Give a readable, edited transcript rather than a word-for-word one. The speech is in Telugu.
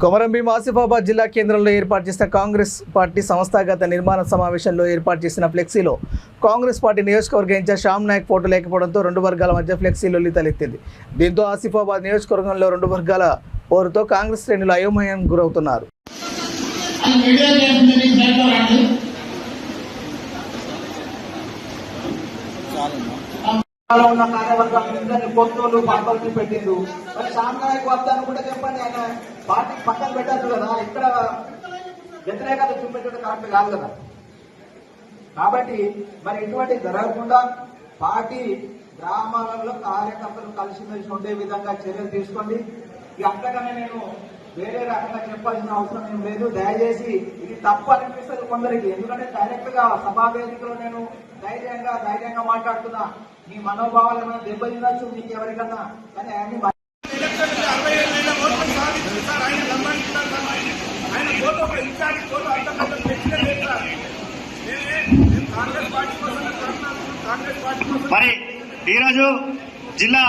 కొమరంభీం ఆసిఫాబాద్ జిల్లా కేంద్రంలో ఏర్పాటు చేసిన కాంగ్రెస్ పార్టీ సంస్థాగత నిర్మాణ సమావేశంలో ఏర్పాటు చేసిన ఫ్లెక్సీలో కాంగ్రెస్ పార్టీ నియోజకవర్గ ఇన్ఛార్జ్ శ్యామ్ నాయక్ ఫోటో లేకపోవడంతో రెండు వర్గాల మధ్య ఫ్లెక్సీలో తలెత్తింది. దీంతో ఆసిఫాబాద్ నియోజకవర్గంలో రెండు వర్గాల పోరుతో కాంగ్రెస్ శ్రేణులు అయోమయానికి గురవుతున్నారు. ఉన్న కార్యవర్గాలందరినీ కొత్తోళ్ళు పార్టీ పెట్టిండు. మరి శ్యామ్ నాయక్ వద్దని కూడా చెప్పండి, ఆయన పార్టీ పక్కన పెట్టచ్చు కదా. ఇక్కడ వ్యతిరేకత చూపించడం కరెక్ట్ కాదు కదా. కాబట్టి మరి ఇటువంటి జరగకుండా పార్టీ గ్రామాలలో కార్యకర్తలు కలిసిమెలిసి ఉండే విధంగా చర్యలు తీసుకోండి. ఇక అంతకన్నా నేను వేరే రకంగా చెప్పాల్సిన అవసరం ఏం లేదు. దయచేసి ఇది తప్పు అనిపిస్తుంది కొందరికి, ఎందుకంటే డైరెక్ట్ గా సభా వేదికలో నేను ధైర్యంగా మాట్లాడుతున్నా. మీ మనోభావాలు ఏమైనా దెబ్బతినచ్చు మీకు ఎవరికన్నా, కానీ అన్ని మరి ఈరోజు జిల్లా